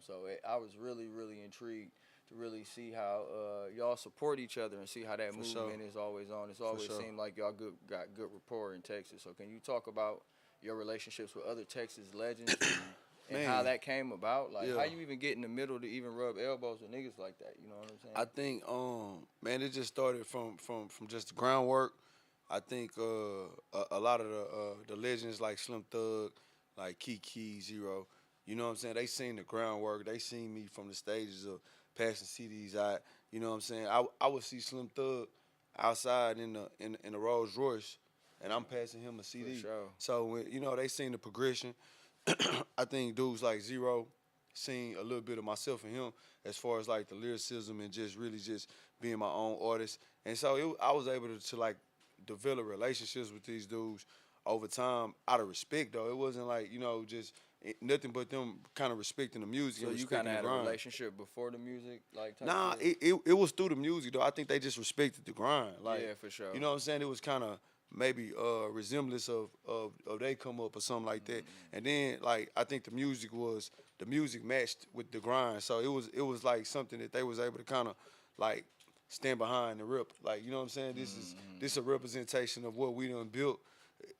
Fam. So I was really, really intrigued to really see how y'all support each other and see how that For sure. movement is always on. It's For always sure. seemed like y'all got good rapport in Texas. So can you talk about your relationships with other Texas legends and how Man, that came about? Like how yeah. you even get in the middle to even rub elbows with niggas like that? You know what I'm saying? I think man, it just started from just the groundwork. I think a lot of the legends like Slim Thug, like Kiki Zero, you know what I'm saying? They seen the groundwork. They seen me from the stages of passing CDs out. You know what I'm saying? I would see Slim Thug outside in the Rolls Royce, and I'm passing him a For CD. sure. So when, they seen the progression. I think dudes like Zero seen a little bit of myself in him as far as like the lyricism and just really just being my own artist. And so I was able to like develop relationships with these dudes over time out of respect though. It wasn't like, just nothing but them kind of respecting the music So and you kind respecting of the had a grind. relationship before the music, like type Nah, shit. it was through the music though. I think they just respected the grind. Like, Yeah, for sure. you know what I'm saying? It was kind of maybe resemblance of they come up or something like that. And then like I think the music matched with the grind. So it was like something that they was able to kind of like stand behind and rip. Like, you know what I'm saying? This is a representation of what we done built.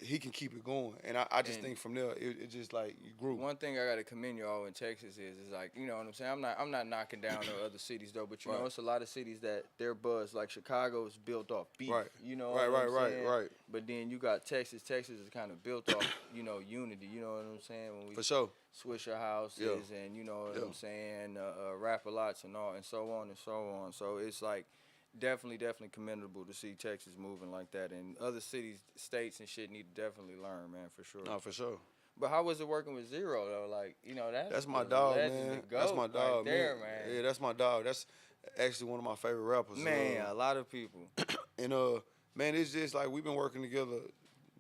He can keep it going. And I just And think from there it just like you grew. one thing I gotta commend y'all in Texas is like, you know what I'm saying. I'm not knocking down the other cities though, but you know Right. it's a lot of cities that their buzz like Chicago is built off beef. Right. You know Right, what right, I'm right, saying. right. But then you got Texas. Texas is kind of built off unity. You know what I'm saying. When we For sure. Swisher houses Yeah. and you know what Yeah. I'm saying, rapper lots and all and so on and so on. So it's like definitely commendable to see Texas moving like that, and other cities, states, and shit need to definitely learn, man, for sure. No, for sure. But how was it working with Zero though? Like, that's That's my the dog, legend, the man. That's goat my right dog, man. there, man. Yeah, that's my dog. That's actually one of my favorite rappers. Man, a lot of people. And man, it's just like we've been working together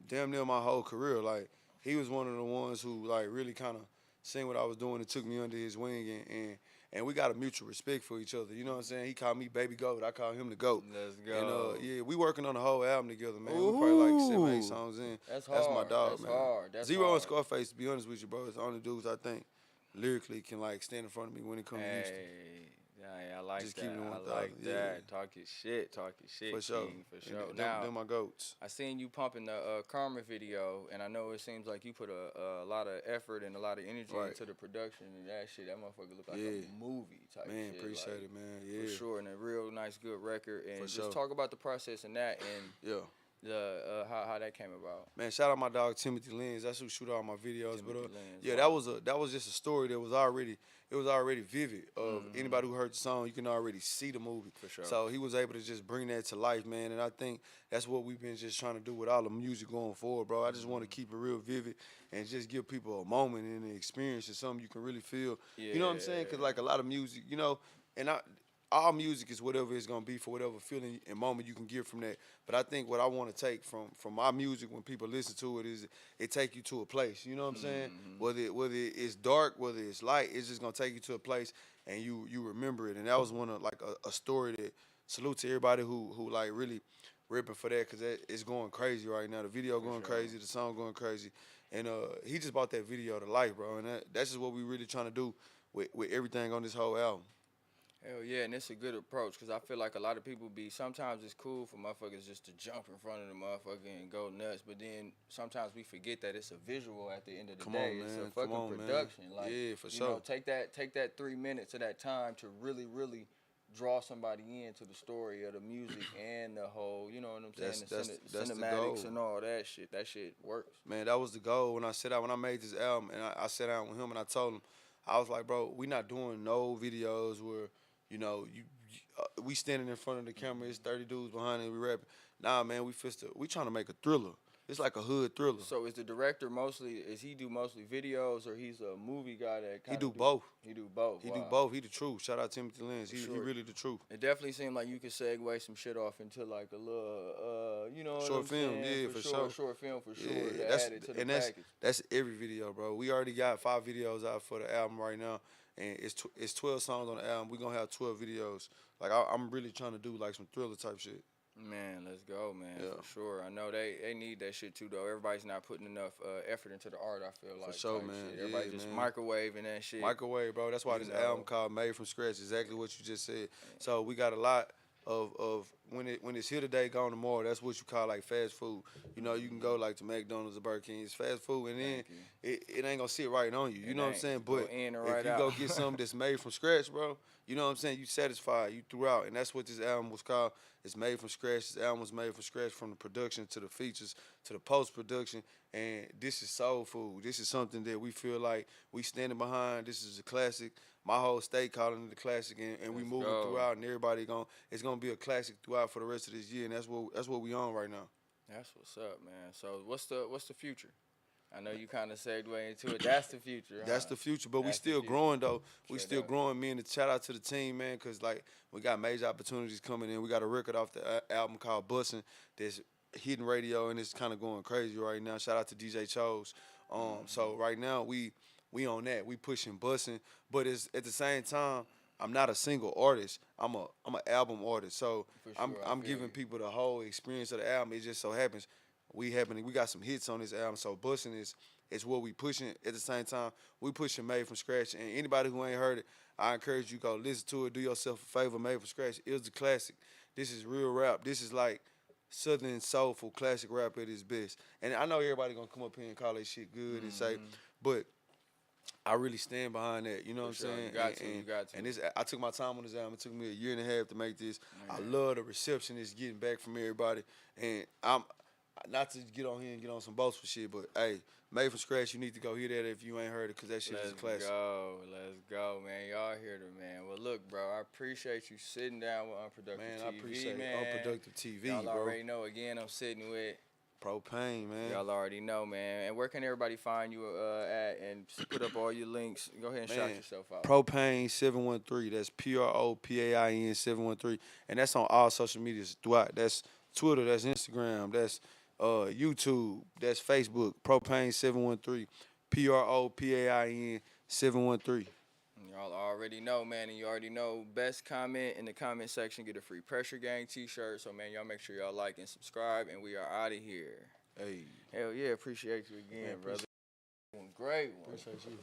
damn near my whole career. Like he was one of the ones who like really kind of seen what I was doing and took me under his wing and we got a mutual respect for each other. You know what I'm saying? He called me Baby Goat. I call him the Goat. Let's And go. yeah, we working on the whole album together, man. We probably like 7, 8 Ooh, songs in. that's That's my hard. dog, That's man. hard. That's Zero and hard. Scarface, to be honest with you, bro, is the only dudes I think lyrically can like stand in front of me when it comes to Houston. Hey, yeah, I like Just that. keeping it I 1,000. like Yeah. that. Talk your shit. Talk your shit, For sure. King, for And sure. them, Now, them my goats. I seen you pumping the Karma video, and I know it seems like you put a lot of effort and a lot of energy Right. into the production and that shit. That motherfucker look like Yeah. a movie type Man, shit. appreciate like, it, man. Yeah. For sure, and a real nice, good record. And For just sure. talk about the process and that, and Yeah. the how that came about. Man, shout out my dog Timothy Lenz. That's who shoot all my videos. Timothy But Lenz, yeah, wow. that was just a story that was already vivid. Of anybody who heard the song, you can already see the movie. For sure. So he was able to just bring that to life, man. And I think that's what we've been just trying to do with all the music going forward, bro. I just want to keep it real vivid and just give people a moment and an experience and something you can really feel. You know what I'm saying? Because like a lot of music, and all music is whatever it's gonna be for whatever feeling and moment you can get from that. But I think what I want to take from my music when people listen to it is it take you to a place. You know what I'm saying? Whether it's dark, whether it's light, it's just gonna take you to a place and you remember it. And that was one of like a story that salute to everybody who like really ripping for that because it's going crazy right now. The video going crazy, the song going crazy, and he just brought that video to life, bro. And that's just what we really trying to do with everything on this whole album. Hell yeah, and it's a good approach because I feel like a lot of people sometimes it's cool for motherfuckers just to jump in front of the motherfucker and go nuts, but then sometimes we forget that it's a visual at the end of the day. It's a fucking production. Like, yeah, for you sure. know, take that 3 minutes of that time to really draw somebody into the story of the music and the whole, you know what I'm saying, That's the cinematics goal. and all that shit. That shit works. Man, that was the goal when I made this album and I sat down with him and I told him, I was like, bro, we not doing no videos where, we standing in front of the camera, it's 30 dudes behind it, we rapping. Nah, man, we trying to make a thriller. It's like a hood thriller. So is the director he do mostly videos or he's a movie guy that He do both. He do both. He Wow. do both. He the truth. Shout out Timothy Lenz. He sure. really the truth. It definitely seemed like you could segue some shit off into like a little, what Short I'm film, saying? yeah, for sure. Short film for sure. Yeah, To add it to the package. that's every video, bro. We already got 5 videos out for the album right now, and it's 12 songs on the album. We gonna have 12 videos. Like I'm really trying to do like some thriller type shit. Man, let's go, man, Yeah, for sure. I know they need that shit too, though. Everybody's not putting enough effort into the art. I feel for like sure, type man. shit. Everybody Yeah, just man. microwaving that shit. Microwave, bro. That's why You this album know. called "Made from Scratch." Exactly what you just said. So we got a lot of when it's here today, gone tomorrow. That's what you call like fast food. You know, you can go like to McDonald's or Burger King. It's fast food, and then Thank you. it ain't gonna sit right on you. You It know what I'm ain't saying? go But in and if right you out. go get something that's made from scratch, bro, you know what I'm saying? You satisfied, you throughout, and that's what this album was called. It's made from scratch. This album was made from scratch, from the production to the features to the post production. And this is soul food. This is something that we feel like we standing behind. This is a classic. My whole state calling it a classic, and we Let's moving go. throughout, and everybody it's gonna be a classic throughout for the rest of this year, and that's what we on right now. That's what's up, man. So what's the future? I know you kind of segued into it. That's the future, huh? That's the future, but we That's the still future. growing though. We Straight still up. growing. Me and the shout out to the team, man, because like we got major opportunities coming in. We got a record off the album called "Bussin'" that's hitting radio and it's kind of going crazy right now. Shout out to DJ Chose. So right now we on that. We pushing Bussin', but it's at the same time. I'm not a single artist. I'm an album artist. So For I'm sure, I I'm feel giving you. people the whole experience of the album. It just so happens we got some hits on this album. So Bussin' is what we pushing. At the same time, we pushing Made from Scratch. And anybody who ain't heard it, I encourage you go listen to it. Do yourself a favor. Made from Scratch. It was a classic. This is real rap. This is like Southern soulful classic rap at its best. And I know everybody gonna come up here and call that shit good and say, but I really stand behind that. You know what For I'm sure, saying? you got to. You got to. And this, I took my time on this album. It took me a year and a half to make this. I Man. love the reception it's getting back from everybody. And I'm not to get on here and get on some boastful shit, but hey, Made from Scratch, you need to go hear that if you ain't heard it, cause that shit is Let's a classic. go. Let's go, man. Y'all hear the man. Well, look, bro, I appreciate you sitting down with Unproductive Man, I TV, appreciate man. Unproductive TV, Y'all bro. already know. Again, I'm sitting with. Propain, man. Y'all already know, man. And where can everybody find you at and put up all your links? Go ahead and shout Man, yourself out. Propain 713. That's Propain 713, and that's on all social medias throughout. That's Twitter. That's Instagram. That's YouTube. That's Facebook. Propain 713. Propain 713. Y'all already know, man, and you already know. Best comment in the comment section, get a free Pressure Gang t-shirt. So, man, y'all make sure y'all like and subscribe, and we are out of here. Hey, Hell yeah, appreciate you again, man, brother. Great one. appreciate you.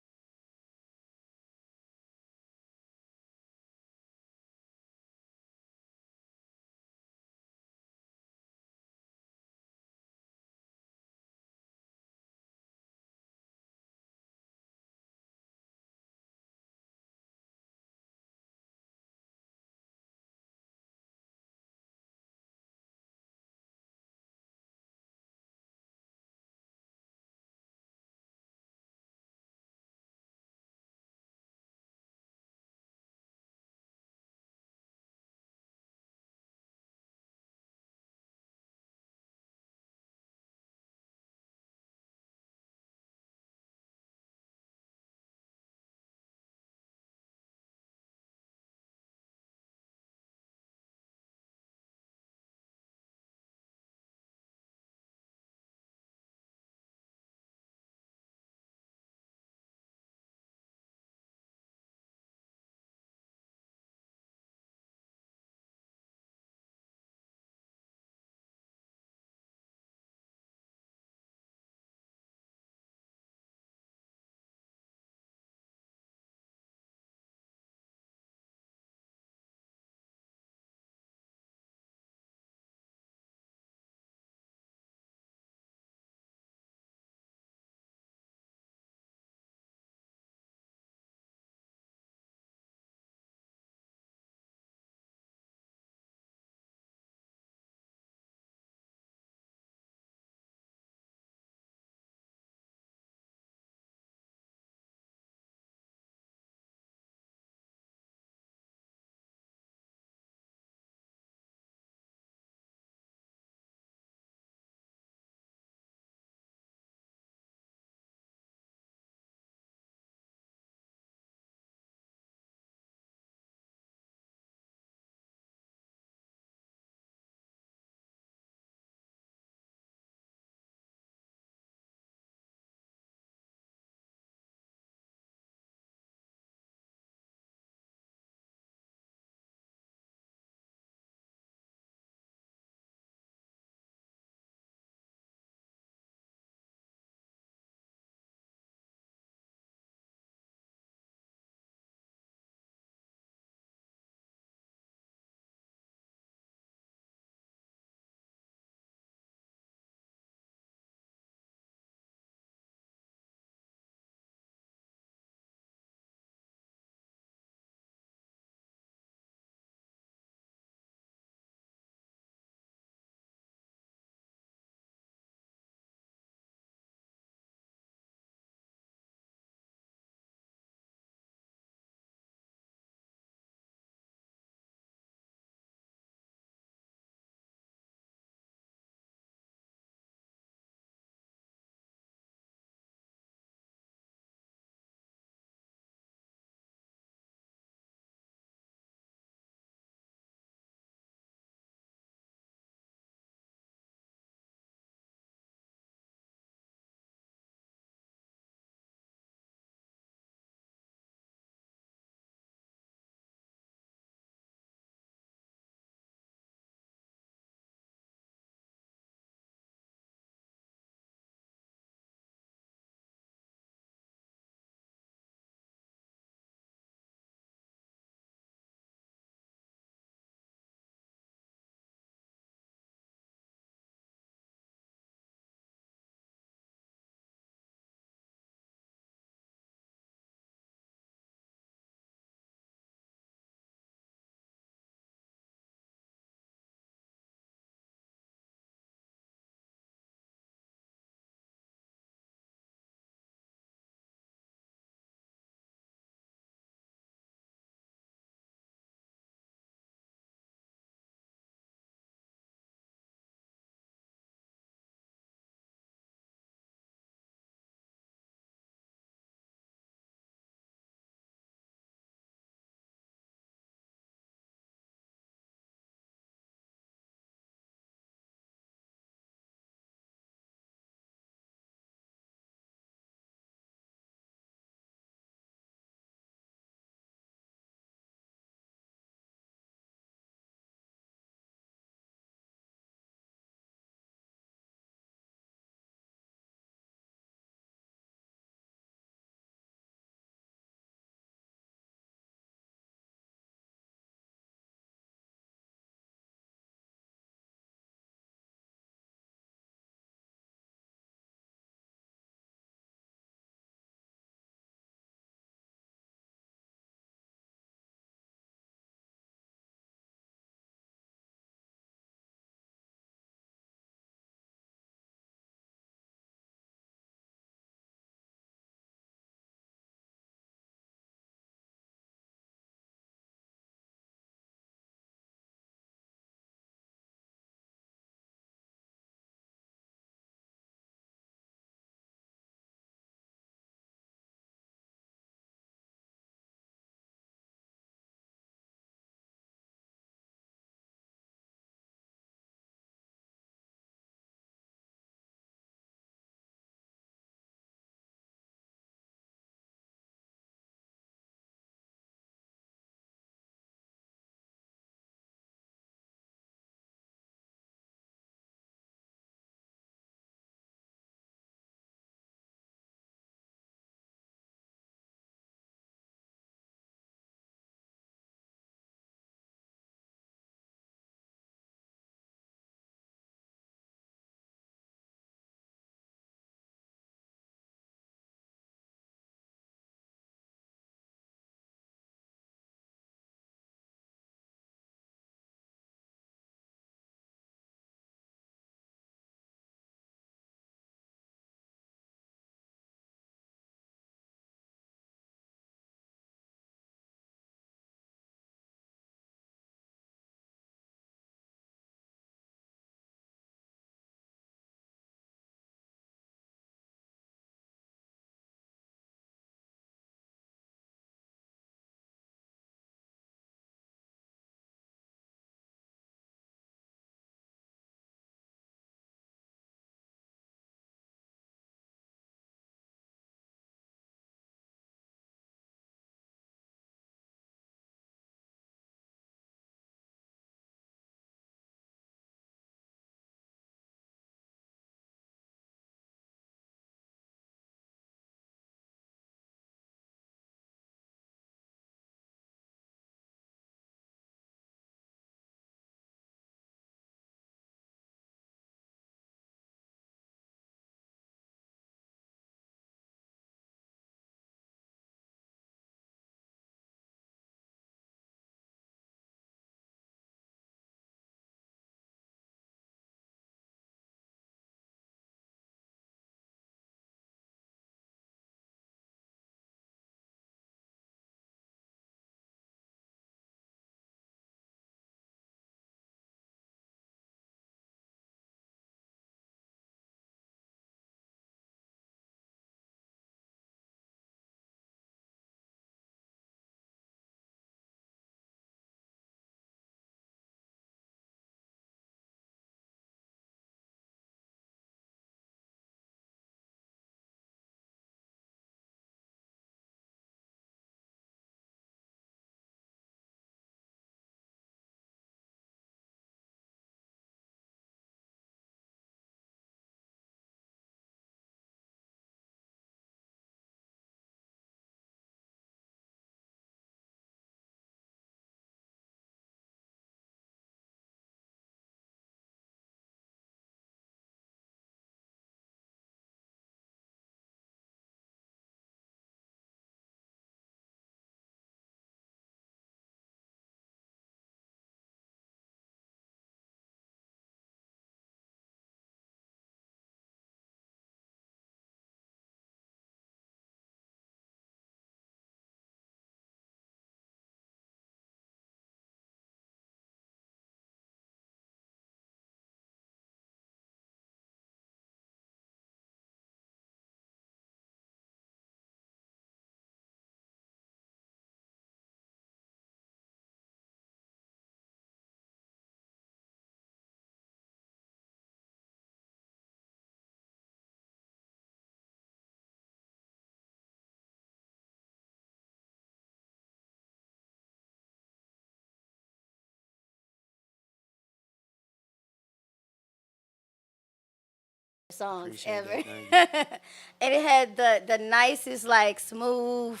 songs Appreciate ever. that. Thank you. And it had the nicest, like, smooth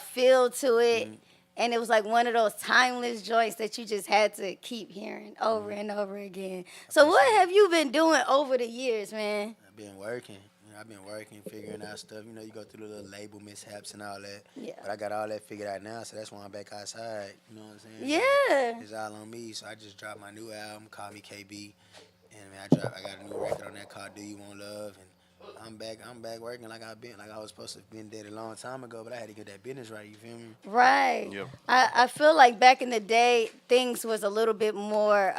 feel to it. Mm, And it was like one of those timeless joints that you just had to keep hearing over and over again. So what appreciate it. have you been doing over the years, man? I've been working. I've been working, figuring out stuff. You know, you go through the little label mishaps and all that. Yeah. But I got all that figured out now, so that's why I'm back outside. You know what I'm saying? Yeah. It's all on me. So I just dropped my new album, Call Me KB, and man, I got a new record on that called Do You Want Love, and I'm back. I'm back working like I've been, like I was supposed to have been dead a long time ago. But I had to get that business right. You feel me? Right. Yep. I feel like back in the day, things was a little bit more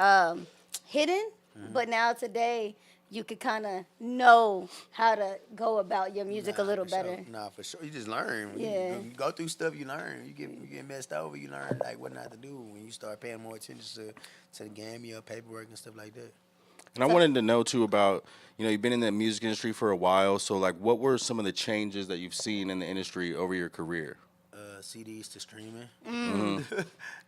hidden, but now today, you could kind of know how to go about your music a little for better. Sure. Nah, for sure. You just learn. When Yeah. you go through stuff, you learn. You get messed over, you learn like what not to do. When you start paying more attention to the game, your paperwork and stuff like that. And I wanted to know too about, you've been in the music industry for a while. So like, what were some of the changes that you've seen in the industry over your career? CDs to streaming.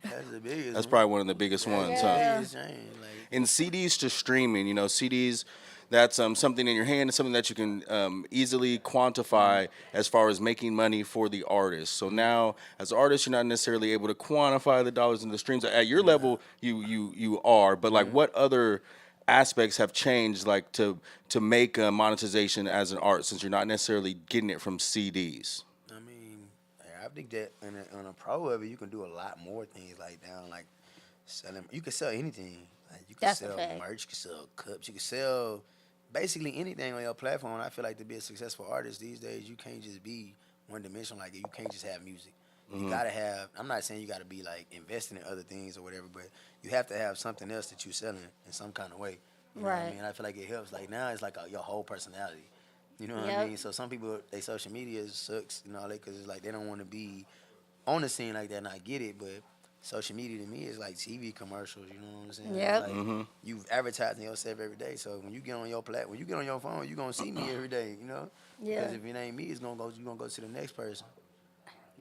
That's the biggest. That's one. probably one of the biggest ones, huh? Yeah. Biggest change. Like, In CDs to streaming, CDs, that's something in your hand, something that you can easily quantify as far as making money for the artist. So now, as an artist, you're not necessarily able to quantify the dollars and the streams. At your level, you are, but like, what other aspects have changed, like to make monetization as an art, since you're not necessarily getting it from CDs? I mean, I think that on a pro of it, you can do a lot more things like down, like selling. You can sell anything. Like you can That's a sell fact. merch, you can sell cups, you can sell basically anything on your platform. I feel like to be a successful artist these days, you can't just be one dimensional. Like you can't just have music. You gotta have. I'm not saying you gotta be like investing in other things or whatever, but you have to have something else that you're selling in some kind of way. You know what I Right. mean? I feel like it helps. Like now, it's like your whole personality. You know what Yep. I mean? So some people, they social media sucks and all that because it's like they don't want to be on the scene like that, and I get it, but social media to me is like TV commercials. You know what I'm saying? Yep. It's like you advertising yourself every day. So when you get on your when you get on your phone, you gonna see me every day. You know? Yeah. Because if it ain't me, it's gonna go. You gonna go to the next person.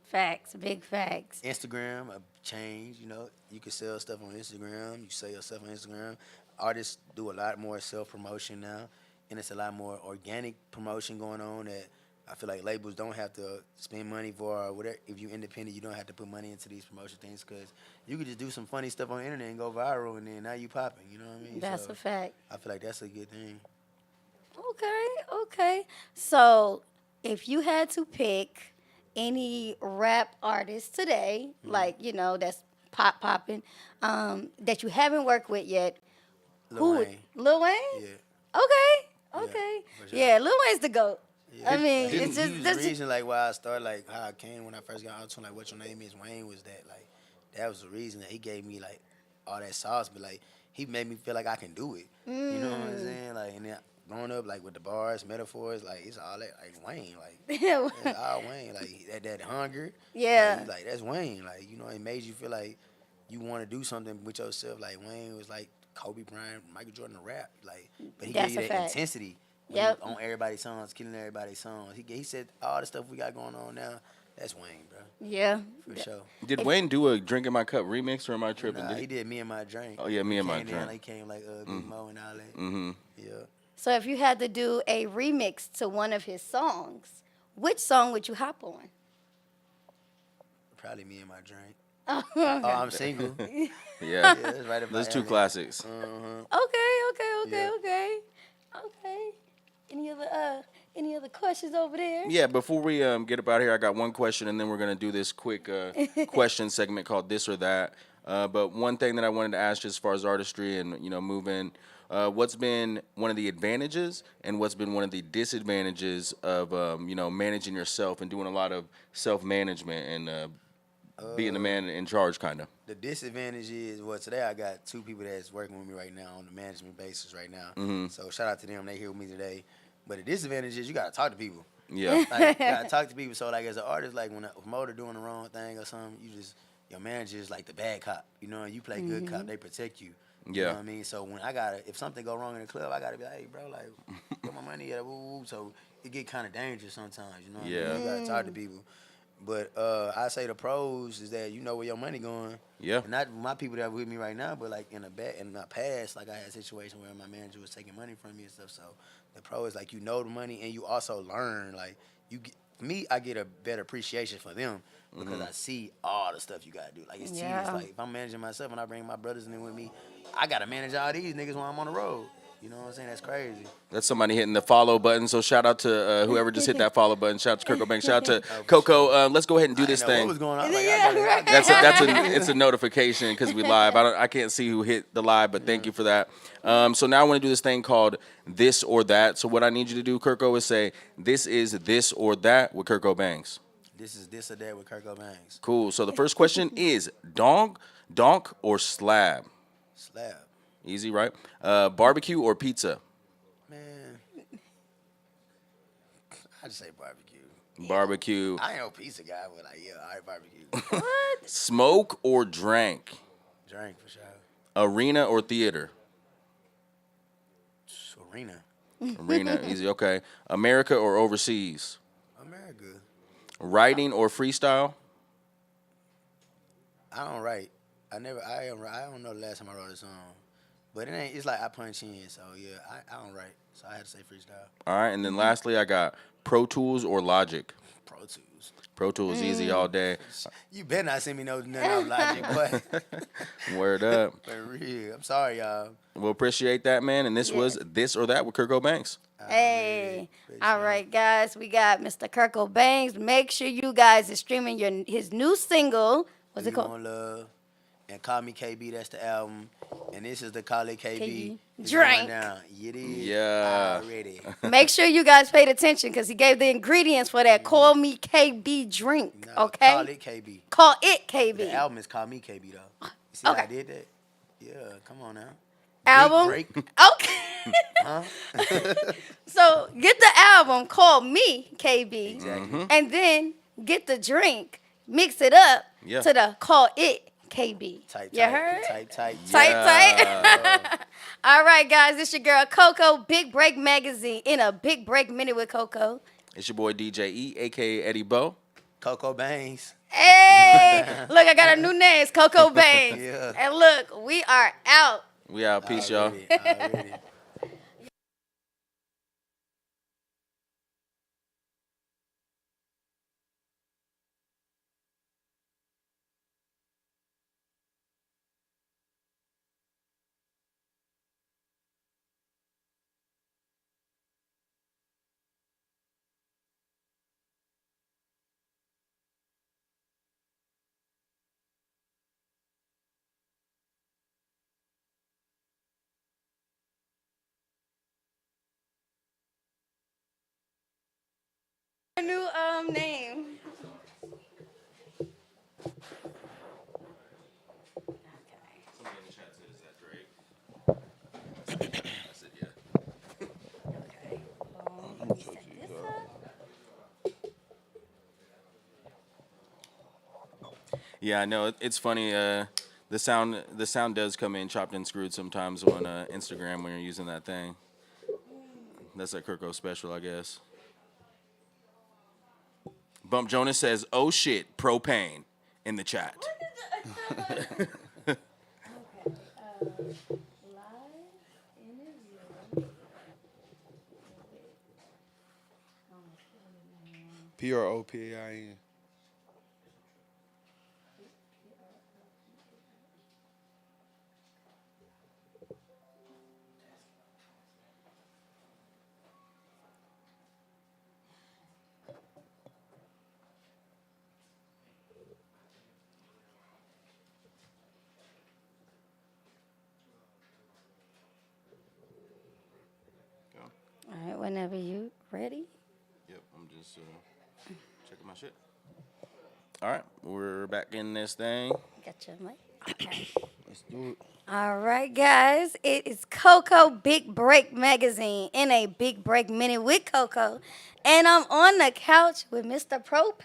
Facts, big facts. Instagram change. You know, you can sell stuff on Instagram. You sell yourself on Instagram. Artists do a lot more self promotion now, and it's a lot more organic promotion going on that I feel like labels don't have to spend money for or whatever. If you're independent, you don't have to put money into these promotion things because you could just do some funny stuff on the internet and go viral, and then now you popping. You know what I mean? That's So a fact. I feel like that's a good thing. Okay. So if you had to pick any rap artist today, like, that's popping, that you haven't worked with yet, Lil would Wayne. Lil Wayne? Yeah. Okay. for sure. Yeah, Lil Wayne's the GOAT. Yeah. I mean, He- it's just he was that's the reason like why I started like how I came when I first got out to like what your name is Wayne was that was the reason that he gave me like all that sauce, but like he made me feel like I can do it. You know what I'm saying? Like and then growing up like with the bars, metaphors, like it's all that like Wayne, like it's all Wayne, like that hunger. Yeah. Like that's Wayne. Like it made you feel like you want to do something with yourself. Like Wayne was like Kobe Bryant, Michael Jordan to rap. Like, but he That's gave you a that fact. intensity. When Yep. he on everybody's songs, killing everybody's songs. He said all the stuff we got going on now. That's Wayne, bro, Yeah. for sure. Did Wayne do a Drink in My Cup remix, or am I tripping? Nah, Did he he- did Me and My Drink. Oh, yeah, Me and My Came in, Drink. Like, came like Big Mo and all that. Yeah. So if you had to do a remix to one of his songs, which song would you hop on? Probably Me and My Drink. Oh, I'm single. Yeah, Yeah, that's right about those two that. classics. Okay. Any other questions over there? Yeah, before we get up out here, I got one question, and then we're gonna do this quick question segment called This or That. But one thing that I wanted to ask, just as far as artistry and moving, what's been one of the advantages and what's been one of the disadvantages of managing yourself and doing a lot of self-management and being the man in charge, kind of. The disadvantage is, well, today I got two people that's working with me right now on the management basis right now. So shout out to them. They here with me today. But the disadvantage is you got to talk to people. Yeah. Like, you got to talk to people. So, like, as an artist, like, when if Motor doing the wrong thing or something, your manager is like the bad cop. You know, you play good cop, they protect you. You Yeah. know what I mean? So, when if something go wrong in the club, I got to be like, hey, bro, like, where my money at? Woo, woo. So, it get kind of dangerous sometimes, you know what I Yeah. mean? You got to talk to people. But I say the pros is that you know where your money going. Yeah. And not my people that are with me right now, but like in my past, like I had a situation where my manager was taking money from me and stuff. So the pro is like you know the money and you also learn. Like for me, I get a better appreciation for them because I see all the stuff you gotta do. Like it's tedious. Like if I'm managing myself and I bring my brothers in there with me, I gotta manage all these niggas while I'm on the road. You know what I'm saying? That's crazy. That's somebody hitting the follow button. So shout out to whoever just hit that follow button. Shout out to Kirko Banks. Shout out to Coco. Let's go ahead and do this I didn't know thing. what was going on? Like, It's a notification because we live. I can't see who hit the live, but thank you for that. So now I want to do this thing called this or that. So what I need you to do, Kirko, is say this is this or that with Kirko Banks. This is this or that with Kirko Banks. Cool. So the first question is donk or slab. Slab. Easy, right? Barbecue or pizza. Man, I just say barbecue. Barbecue. I ain't no pizza guy, but like, yeah, all right, barbecue. What? Smoke or drank. Drink for sure. Arena or theater. Arena. Arena, easy. Okay. America or overseas. America. Writing or freestyle. I don't write. I don't know the last time I wrote a song. But it ain't. It's like I punch in, so yeah, I don't write, so I had to say freestyle. All right, and then lastly, I got Pro Tools or Logic. Pro Tools. Pro Tools, easy all day. You better not send me nothing off Logic, boy. Word up. For real. I'm sorry, y'all. We'll appreciate that, man. And this was This or That with Kirko Banks. Hey, all right, guys, we got Mr. Kirko Banks. Make sure you guys are streaming his new single. What's it You called? Want Love. And Call Me KB, that's the album. And this is the Call It KB. KB. It's Drink. going down. It is Yeah. already. Make sure you guys paid attention because he gave the ingredients for that Call Me KB drink. No, Okay? Call It KB. Call it KB. The album is Call Me KB, though. You see Okay. how I did that? Yeah, come on now. Album. Big break. Okay. So get the album called Me KB, Exactly. and then get the drink, mix it up Yeah. to the Call It KB. Tight, You heard? tight. Tight. All right, guys, it's your girl Coco, Big Break Magazine, in a Big Break Minute with Coco. It's your boy DJ E, a.k.a. Eddie Bo. Coco Bangs. Hey, look, I got a new name. It's Coco Bangs. Yeah. And look, we are out. We out. Peace, y'all. Already. A new name. Yeah, I know. It's funny. The sound does come in chopped and screwed sometimes on Instagram when you're using that thing. That's a Kirko special, I guess. Bump Jonas says, "Oh shit, Propain," in the chat. Propain. All right, whenever you ready. Yep, I'm just checking my shit. All right, we're back in this thing. Got your mic. Okay. Let's do it. All right, guys. It is Coco Big Break Magazine in a Big Break Minute with Coco. And I'm on the couch with Mr. Propain.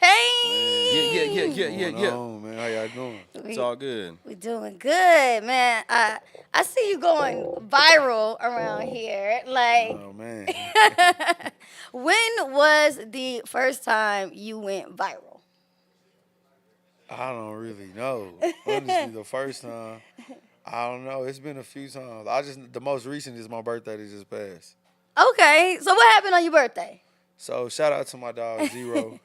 Yeah. Oh, man. How y'all doing? It's all good. We're doing good, man. I see you going viral around here. Like, Oh, man. when was the first time you went viral? I don't really know. Honestly, the first time, I don't know. It's been a few times. The most recent is my birthday that just passed. Okay, so what happened on your birthday? So shout out to my dog Zero.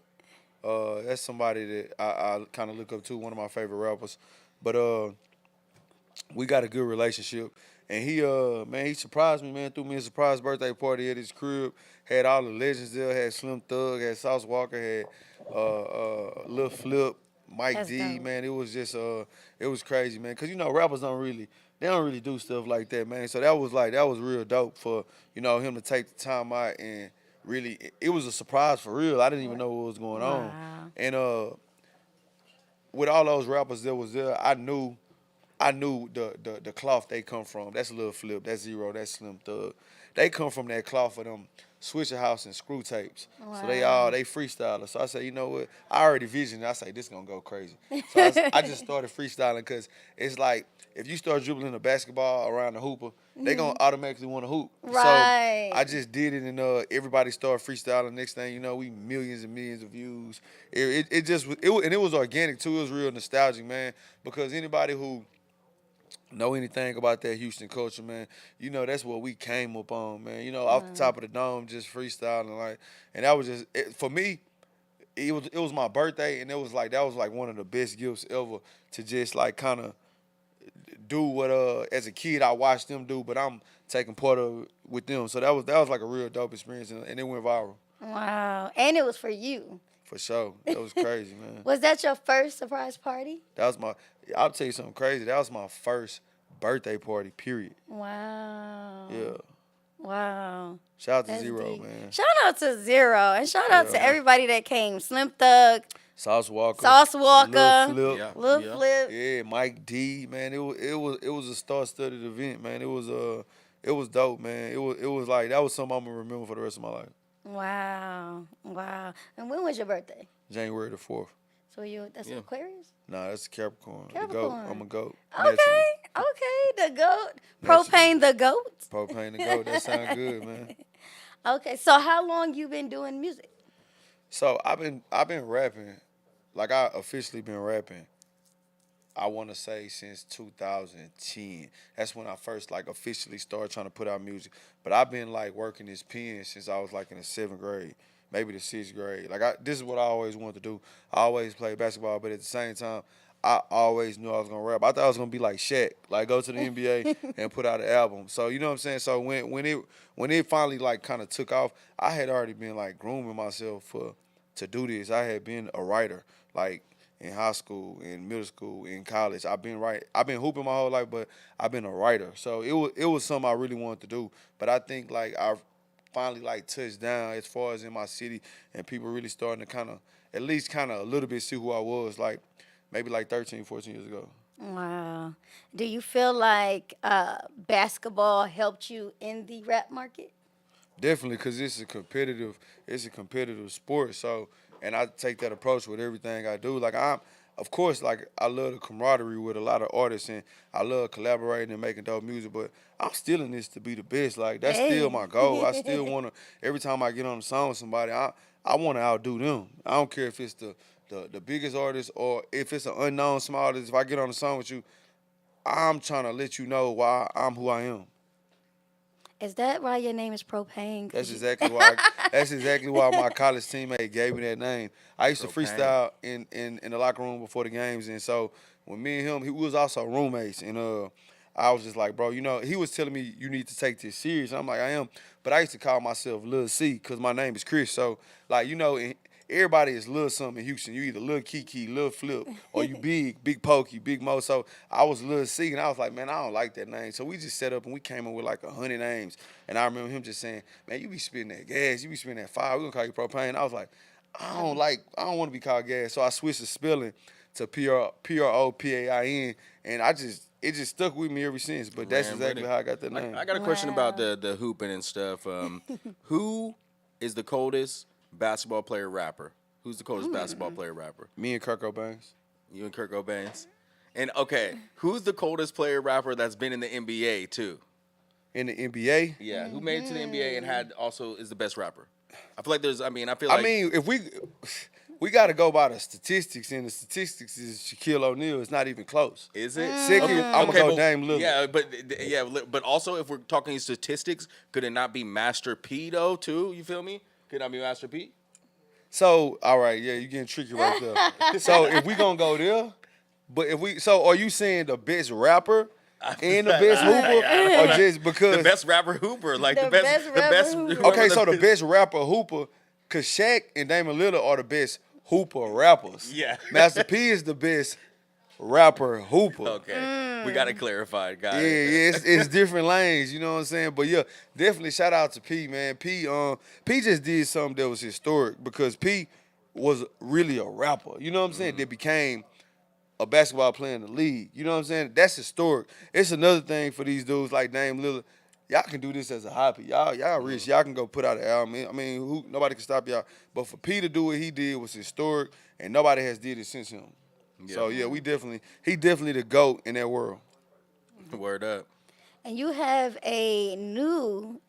That's somebody that I kind of look up to, one of my favorite rappers. But we got a good relationship. And he surprised me, man, threw me a surprise birthday party at his crib. Had all the legends there, had Slim Thug, had Sauce Walker, had Lil Flip, Mike That's D, dope. man. It was just it was crazy, man. Cause rappers they don't really do stuff like that, man. So that was real dope for, him to take the time out and really it was a surprise for real. I didn't even know what was going on. Wow. And with all those rappers that was there, I knew the cloth they come from. That's Lil Flip, that's Zero, that's Slim Thug. They come from that cloth of them Switcher House and screw tapes. So they freestylers. So I said, you know what? I already visioned it. I say this gonna go crazy. So I just started freestyling because it's like if you start dribbling a basketball around the hooper, they gonna automatically want to hoop. Right. So I just did it, and everybody started freestyling. Next thing you know, we millions and millions of views. It was organic too. It was real nostalgic, man. Because anybody who know anything about that Houston culture, man, that's what we came up on, man. Off the top of the dome, just freestyling, and that was just for me. It was my birthday, and that was like one of the best gifts ever to just like kind of do what as a kid I watched them do, but I'm taking part of it with them. So that was like a real dope experience, and it went viral Wow. And it was for you. for sure. That was crazy, man. Was that your first surprise party? I'll tell you something crazy. That was my first birthday party, period. Wow. Yeah. Wow. Shout out to That's Zero, deep. man. Shout out to Zero. And shout out to everybody that came. Slim Thug, Sauce Walker. Sauce Walker, Lil Flip. Yeah. Lil Flip. Yeah, Mike D, man. It was a star-studded event, man. It was dope, man. It was like that was something I'm gonna remember for the rest of my life. Wow. Wow. And when was your birthday? January the 4th. So that's Yeah. Aquarius? Nah, that's Capricorn. The Capricorn. goat. I'm a goat. Okay. Naturally. Okay. The goat. Naturally. Propain the goat. Propain the goat. That sound good, man. Okay. So how long you been doing music? So I've been rapping, like I officially been rapping. I want to say since 2010. That's when I first like officially started trying to put out music. But I've been like working this pen since I was like in the 7th grade, maybe the 6th grade. This is what I always wanted to do. I always played basketball, but at the same time, I always knew I was gonna rap. I thought I was gonna be like Shaq, like go to the NBA and put out an album. So you know what I'm saying. So when it finally like kind of took off, I had already been like grooming myself to do this. I had been a writer, like in high school, in middle school, in college. I've been hooping my whole life, but I've been a writer. So it was something I really wanted to do. But I think like I finally like touched down as far as in my city, and people really starting to kind of at least kind of a little bit see who I was, like maybe like 13, 14 years ago. Wow. Do you feel like basketball helped you in the rap market? Definitely, because it's a competitive sport. So, and I take that approach with everything I do. Like of course, like I love the camaraderie with a lot of artists, and I love collaborating and making dope music. But I'm still in this to be the best. Like that's still my goal. I still wanna. Every time I get on the song with somebody, I wanna outdo them. I don't care if it's the biggest artist or if it's an unknown small artist. If I get on the song with you, I'm trying to let you know why I'm who I am. Is that why your name is Propain? That's exactly why. That's exactly why my college teammate gave me that name. I used to freestyle in the locker room before the games, and so when me and him, he was also roommates, and I was just like, bro, he was telling me you need to take this serious. And I'm like, I am, but I used to call myself Lil C because my name is Chris. So like everybody is Lil something in Houston. You either Lil Kiki, Lil Flip, or you Big Pokey, Big Mo. So I was Lil C, and I was like, man, I don't like that name. So we just set up and we came up with like 100 names. And I remember him just saying, man, you be spitting that gas, you be spitting that fire. We gonna call you Propain. I was like, I don't want to be called gas. So I switched the spelling to Propain, and it just stuck with me ever since. But that's exactly how I got that name. I got a question about the hooping and stuff. Who is the coldest basketball player rapper? Who's the coldest basketball player rapper? Me and Kurt Cobain's. You and Kurt Cobain's? And okay, who's the coldest player rapper that's been in the NBA too? In the NBA? Yeah, who made it to the NBA and is the best rapper? I feel like if we got to go by the statistics, and the statistics is Shaquille O'Neal. It's not even close. Is it? Second, I'm gonna go Dame Lillard. But also if we're talking statistics, could it not be Master P though too? You feel me? Could it not be Master P? So, all right, yeah, you getting tricky right there. So if we gonna go there, but are you saying the best rapper and the best hooper, or just because the best rapper hooper, like The best rapper hooper. Okay, so the best rapper hooper, cause Shaq and Damian Lillard are the best hooper rappers. Yeah. Master P is the best rapper hooper. Okay, we gotta clarify, guys. Yeah, it's different lanes, you know what I'm saying? But yeah, definitely shout out to P, man. P just did something that was historic because P was really a rapper, you know what I'm saying? That became a basketball player in the league, you know what I'm saying? That's historic. It's another thing for these dudes like Dame Lillard. Y'all can do this as a hobby. Y'all rich. Y'all can go put out an album. I mean, nobody can stop y'all. But for P to do what he did was historic, and nobody has did it since him. Yeah. So yeah, he definitely the GOAT in that world. Word up. And you have a new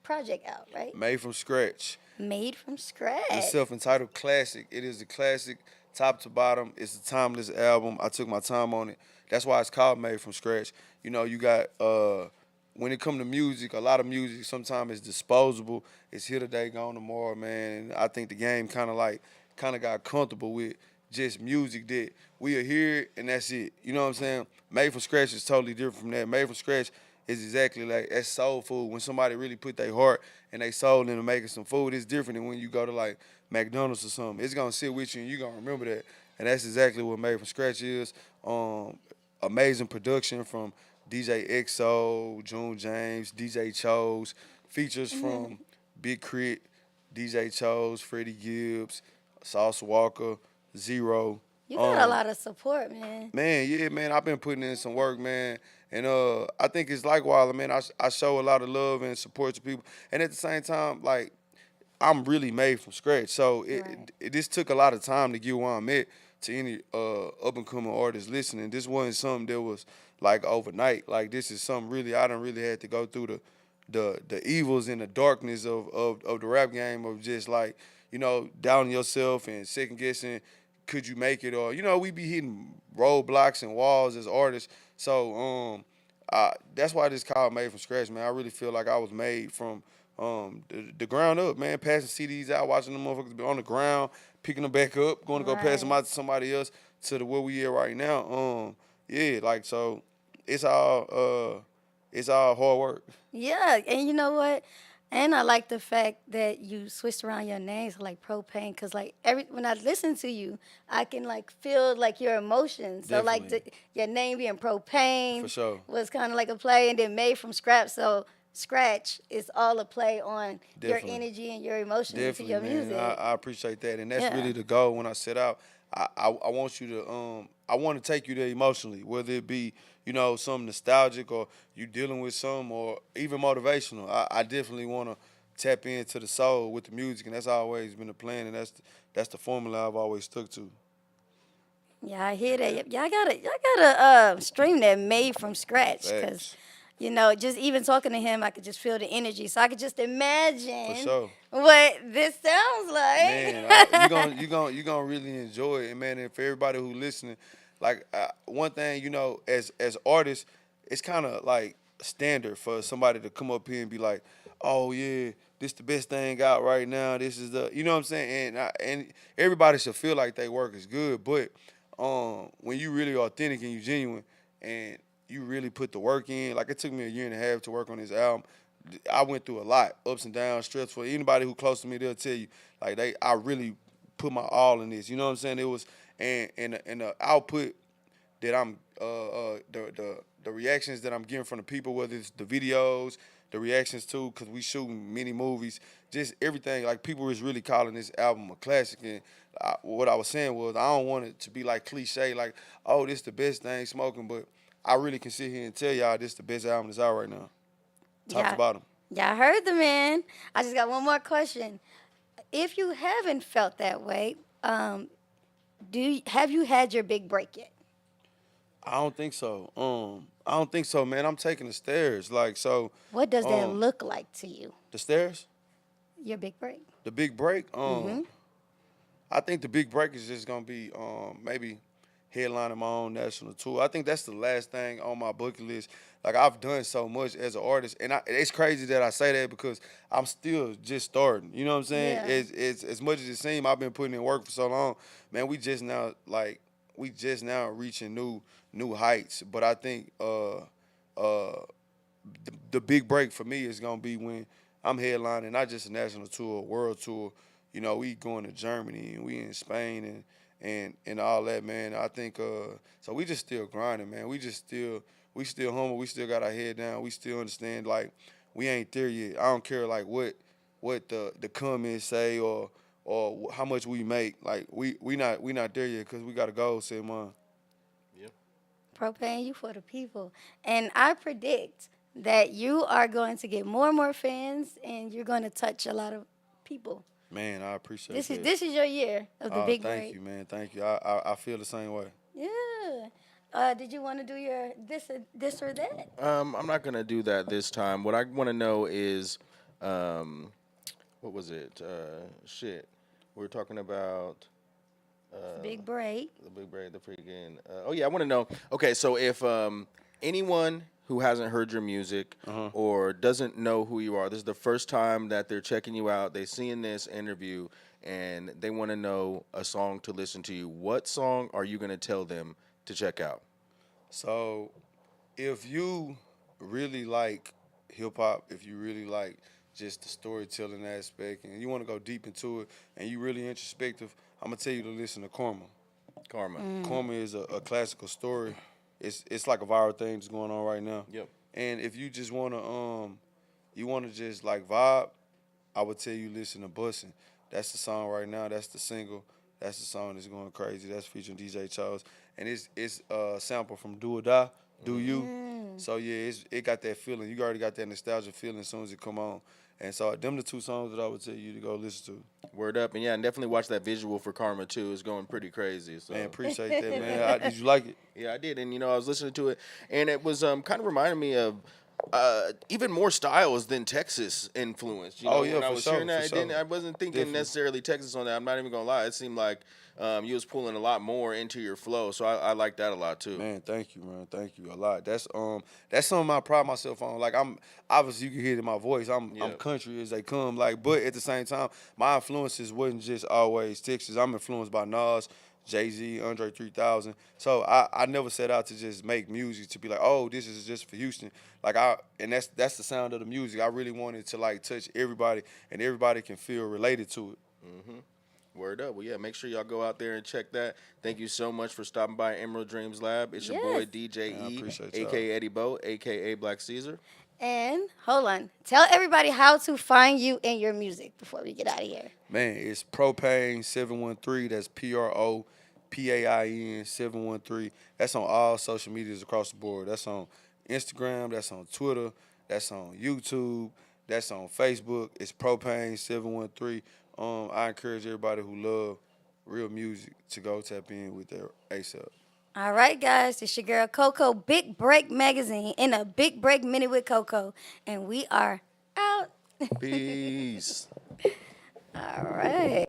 project out, right? Made from scratch. Made from scratch. It's self-entitled classic. It is a classic, top to bottom. It's a timeless album. I took my time on it. That's why it's called Made from Scratch. You know, you got when it come to music, a lot of music sometimes is disposable. It's here today, gone tomorrow, man. And I think the game kind of got comfortable with just music that we are here and that's it. You know what I'm saying? Made from Scratch is totally different from that. Made from Scratch is exactly like that's soul food. When somebody really put their heart and their soul into making some food, it's different than when you go to like McDonald's or something. It's gonna sit with you and you're gonna remember that. And that's exactly what Made from Scratch is. Amazing production from DJ XO, June James, DJ Chose, features from Big Crit, DJ Chose, Freddie Gibbs, Sauce Walker, Zero. You got a lot of support, man. Man, yeah, man, I've been putting in some work, man. And I think it's like Wilder, man. I show a lot of love and support to people. And at the same time, like, I'm really made from scratch. So this took a lot of time to get where I'm at to any up-and-coming artists listening. This wasn't something that was, like, overnight. Like, this is something really, I done really had to go through the evils and the darkness of the rap game of just, like, you know, doubting yourself and second-guessing, could you make it? Or, you know, we be hitting roadblocks and walls as artists. So that's why this called Made from Scratch, man. I really feel like I was made from the ground up, man. Passing CDs out, watching them motherfuckers be on the ground, picking them back up, going to go pass them out to somebody else to where we at right now. Yeah, like, so it's all hard work. Yeah, and you know what? And I like the fact that you switched around your names like Propain, because like when I listen to you, I can like feel like your emotions. So like your name being Propain For sure. was kind of like a play, and then Made from Scratch. So Scratch is all a play on your energy and your emotions into your music. I appreciate that, and that's really the goal when I set out. I want you to I want to take you there emotionally, whether it be, you know, something nostalgic or you dealing with some or even motivational. I definitely want to tap into the soul with the music, and that's always been the plan, and that's the formula I've always stuck to. Yeah, I hear that. Y'all gotta stream that Made from Scratch, because you know, just even talking to him, I could just feel the energy. So I could just imagine what this sounds like. Man, you gonna really enjoy it, and man. And for everybody who listening, like one thing, you know, as artists, it's kind of like standard for somebody to come up here and be like, "Oh yeah, this the best thing out right now. This is the," you know what I'm saying? And everybody should feel like their work is good, but when you really authentic and you genuine and you really put the work in. Like, it took me 1.5 years to work on this album. I went through a lot, ups and downs, stressful. Anybody who close to me, they'll tell you, like, I really put my all in this. You know what I'm saying? It was, and the output that I'm, the reactions that I'm getting from the people, whether it's the videos, the reactions too, because we shooting many movies, just everything. Like, people is really calling this album a classic. And what I was saying was, I don't want it to be like cliche, like, oh, this the best thing smoking, but I really can sit here and tell y'all this the best album that's out right now. Top to bottom. Yeah, I heard the man. I just got one more question. If you haven't felt that way, have you had your big break yet? I don't think so. I don't think so, man. I'm taking the stairs. Like, so. What does that look like to you? The stairs? Your big break. The big break? I think the big break is just gonna be maybe headlining my own national tour. I think that's the last thing on my bucket list. Like I've done so much as an artist, and it's crazy that I say that because I'm still just starting. You know what I'm saying? Yeah. It's as much as it seems. I've been putting in work for so long, man. We just now reaching new heights. But I think the big break for me is gonna be when I'm headlining not just a national tour, a world tour. You know, we going to Germany and we in Spain and all that, man. I think so we just still grinding, man. We still humble. We still got our head down. We still understand like we ain't there yet. I don't care like what the comments say or how much we make. Like we not there yet because we got a goal set in mind. Propain, you for the people. And I predict that you are going to get more and more fans and you're going to touch a lot of people. Man, I appreciate that. This is your year of the big break. Thank you, man. Thank you. I feel the same way. Yeah. Did you want to do your this or that? I'm not gonna do that this time. What I want to know is, what was it? Shit, we were talking about. Big break. The big break, the freaking. Oh yeah, I want to know. Okay, so if anyone who hasn't heard your music or doesn't know who you are, this is the first time that they're checking you out. They seeing this interview and they want to know a song to listen to you. What song are you gonna tell them to check out? So, if you really like hip hop, if you really like just the storytelling aspect, and you want to go deep into it, and you really introspective, I'm gonna tell you to listen to Karma. Karma is a classical story. It's like a viral thing that's going on right now. Yep. And if you just wanna just like vibe, I would tell you listen to Bussin'. That's the song right now. That's the single. That's the song that's going crazy. That's featuring DJ Charles, and it's a sample from Do or Die, Do You. So yeah, it got that feeling. You already got that nostalgia feeling as soon as it come on. And so them the two songs that I would tell you to go listen to. Word up, and yeah, and definitely watch that visual for Karma too. It's going pretty crazy. So. Man, appreciate that, man. Did you like it? Yeah, I did, and I was listening to it, and it was kind of reminding me of even more styles than Texas influenced. Oh yeah, when I for was sure. hearing that, For sure. I wasn't thinking Definitely. necessarily Texas on that. I'm not even gonna lie. It seemed like you was pulling a lot more into your flow, so I like that a lot too. Man, thank you, man. Thank you a lot. That's something I pride myself on. Like I'm obviously you can hear it in my voice. I'm country as they come. Like, but at the same time, my influences wasn't just always Texas. I'm influenced by Nas, Jay-Z, Andre 3000. So I never set out to just make music to be like, oh, this is just for Houston. Like that's the sound of the music. I really wanted to like touch everybody and everybody can feel related to it. Mm-hmm. Word up. Well, yeah, make sure y'all go out there and check that. Thank you so much for stopping by Emerald Dreams Lab. It's your boy, DJ I E, appreciate y'all. a.k.a. Eddie Bo, a.k.a. Black Caesar. And hold on. Tell everybody how to find you and your music before we get out of here. Man, it's Propain 713. That's PROPAIN 713. That's on all social medias across the board. That's on Instagram. That's on Twitter. That's on YouTube. That's on Facebook. It's Propain 713. I encourage everybody who love real music to go tap in with their ASAP. All right, guys. It's your girl Coco, Big Break Magazine, in a Big Break Minute with Coco. And we are out. Peace. All right.